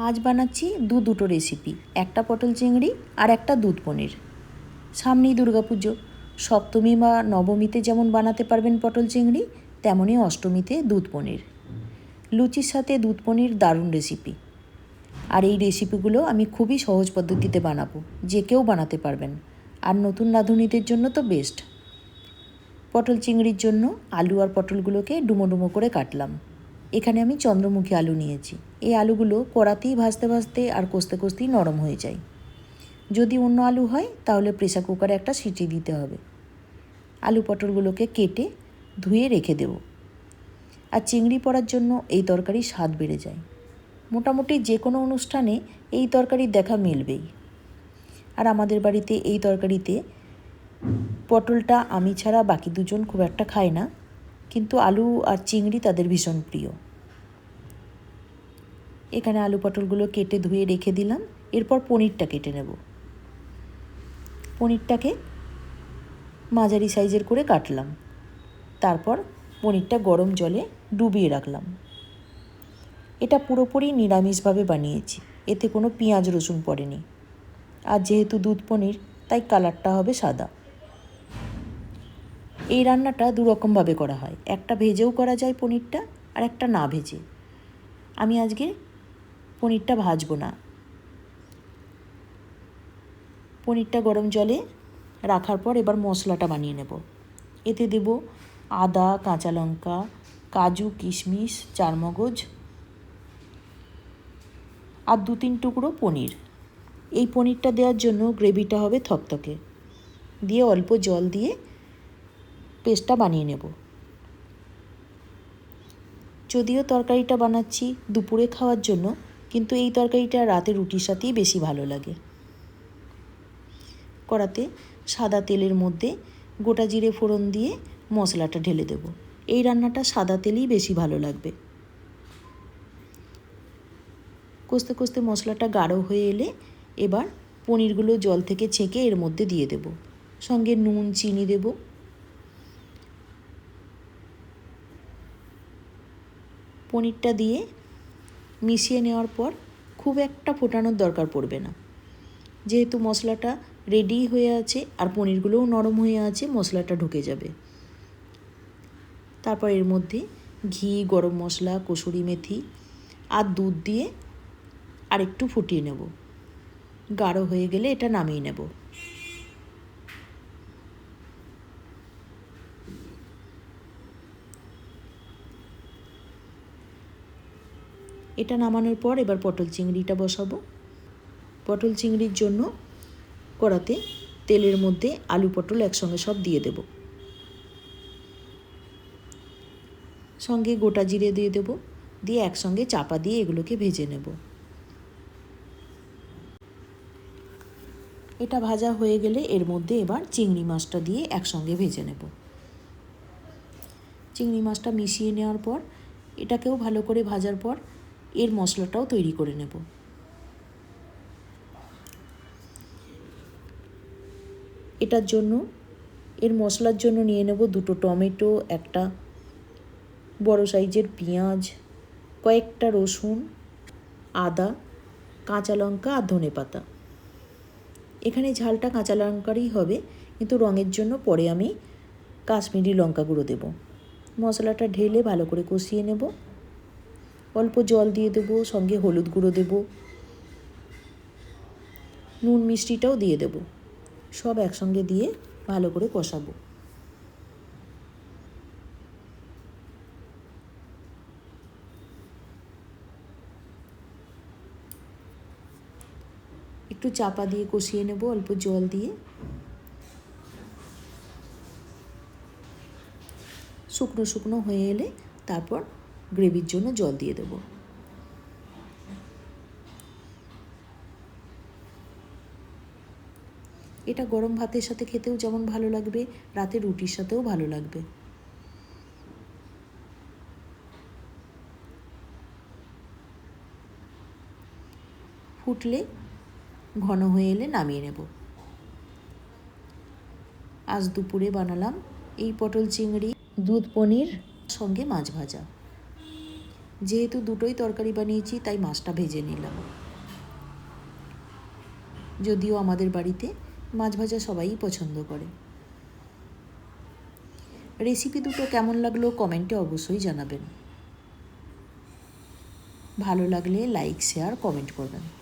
আজ বানাচ্ছি দুটো রেসিপি, একটা পটল চিংড়ি আর একটা দুধ পনির। সামনেই দুর্গাপুজো, সপ্তমী বা নবমীতে যেমন বানাতে পারবেন পটল চিংড়ি, তেমনই অষ্টমীতে দুধ পনির। লুচির সাথে দুধ পনির দারুণ রেসিপি। আর এই রেসিপিগুলো আমি খুবই সহজ পদ্ধতিতে বানাবো, যে কেউ বানাতে পারবেন। আর নতুন রাঁধুনিদের জন্য তো বেস্ট। পটল চিংড়ির জন্য আলু আর পটলগুলোকে ডুমো ডুমো করে কাটলাম। এখানে আমি চন্দ্রমুখী আলু নিয়েছি। এই আলুগুলো কড়াতেই ভাজতে ভাজতে আর কষতে কষতেই নরম হয়ে যায়। যদি অন্য আলু হয় তাহলে প্রেসার কুকারে একটা সিটি দিতে হবে। আলু পটলগুলোকে কেটে ধুয়ে রেখে দেব। আর চিংড়ি পড়ার জন্য এই তরকারি স্বাদ বেড়ে যায়। মোটামুটি যে কোনো অনুষ্ঠানে এই তরকারির দেখা মিলবেই। আর আমাদের বাড়িতে এই তরকারিতে পটলটা আমি ছাড়া বাকি দুজন খুব একটা খায় না, কিন্তু আলু আর চিংড়ি তাদের ভীষণ প্রিয়। এখানে আলু পটলগুলো কেটে ধুয়ে রেখে দিলাম। এরপর পনিরটা কেটে নেব। পনিরটাকে মাঝারি সাইজের করে কাটলাম। তারপর পনিরটা গরম জলে ডুবিয়ে রাখলাম। এটা পুরোপুরি নিরামিষভাবে বানিয়েছি, এতে কোনো পেঁয়াজ রসুন পড়েনি। আর যেহেতু দুধ পনির, তাই কালারটা হবে সাদা। এই রান্নাটা দুরকমভাবে করা হয়, একটা ভেজেও করা যায় পনিরটা, আর একটা না ভেজে। আমি আজকে পনিরটা ভাজবো না। পনিরটা গরম জলে রাখার পর এবার মশলাটা বানিয়ে নেব। এতে দেব আদা, কাঁচা লঙ্কা, কাজু, কিশমিশ, চারমগজ আর 2-3 টুকরো পনির। এই পনিরটা দেওয়ার জন্য গ্রেভিটা হবে থকথকে। দিয়ে অল্প জল দিয়ে পেস্টটা বানিয়ে নেব। যদিও তরকারিটা বানাচ্ছি দুপুরে খাওয়ার জন্য, কিন্তু এই তরকারিটা রাতে রুটির সাথেই বেশি ভালো লাগে। কড়াতে সাদা তেলের মধ্যে গোটা জিরে ফোড়ন দিয়ে মশলাটা ঢেলে দেব। এই রান্নাটা সাদা তেলেই বেশি ভালো লাগবে। কষতে কষতে মশলাটা গাঢ় হয়ে এলে এবার পনিরগুলো জল থেকে ছেঁকে এর মধ্যে দিয়ে দেব। সঙ্গে নুন, চিনি দেব। পনিরটা দিয়ে মিশিয়ে নেওয়ার পর খুব একটা ফোটানোর দরকার পড়বে না, যেহেতু মশলাটা রেডি হয়ে আছে আর পনিরগুলোও নরম হয়ে আছে, মশলাটা ঢুকে যাবে। তারপর এর মধ্যে ঘি, গরম মশলা, কসুরি মেথি আর দুধ দিয়ে আর একটু ফুটিয়ে নেব। গাঢ় হয়ে গেলে এটা নামিয়ে নেব। এটা নামানোর পর এবার পটল চিংড়িটা বসাবো। পটল চিংড়ির জন্য কড়াতে তেলের মধ্যে আলু পটল একসঙ্গে সব দিয়ে দেব। সঙ্গে গোটা জিরে দিয়ে দেব। দিয়ে একসঙ্গে চাপা দিয়ে এগুলোকে ভেজে নেব। এটা ভাজা হয়ে গেলে এর মধ্যে এবার চিংড়ি মাছটা দিয়ে একসঙ্গে ভেজে নেব। চিংড়ি মাছটা মিশিয়ে নেওয়ার পর এটাকেও ভালো করে ভাজার পর এর মশলাটাও তৈরি করে নেব। এটার জন্য এর মশলার জন্য নিয়ে নেব 2 টমেটো, একটা বড় সাইজের পেঁয়াজ, কয়েকটা রসুন, আদা, কাঁচা লঙ্কা আর ধনেপাতা। এখানে ঝালটা কাঁচা লঙ্কারই হবে, কিন্তু রঙের জন্য পরে আমি কাশ্মীরি লঙ্কা গুঁড়ো দেব। মশলাটা ঢেলে ভালো করে কষিয়ে নেব। অল্প জল দিয়ে দেবো, সঙ্গে হলুদ গুঁড়ো দেব, নুন মিষ্টিটাও দিয়ে দেব। সব একসঙ্গে দিয়ে ভালো করে কষাবো। একটু চাপা দিয়ে কষিয়ে নেব অল্প জল দিয়ে। শুকনো শুকনো হয়ে এলে তারপর গ্রেভির জন্য জল দিয়ে দেব। এটা গরম ভাতের সাথে খেতেও যেমন ভালো লাগবে, রাতে রুটির সাথেও ভালো লাগবে। ফুটলে ঘন হয়ে এলে নামিয়ে নেব। আজ দুপুরে বানালাম এই পটল চিংড়ি, দুধ পনির, সঙ্গে মাছ ভাজা। যেহেতু দুটোই তরকারি বানিয়েছি তাই মাছটা ভেজে নিলাম। যদিও আমাদের বাড়িতে মাছ ভাজা সবাই পছন্দ করে। রেসিপি দুটো কেমন লাগলো কমেন্টে অবশ্যই জানাবেন। ভালো লাগলে লাইক, শেয়ার, কমেন্ট করবেন।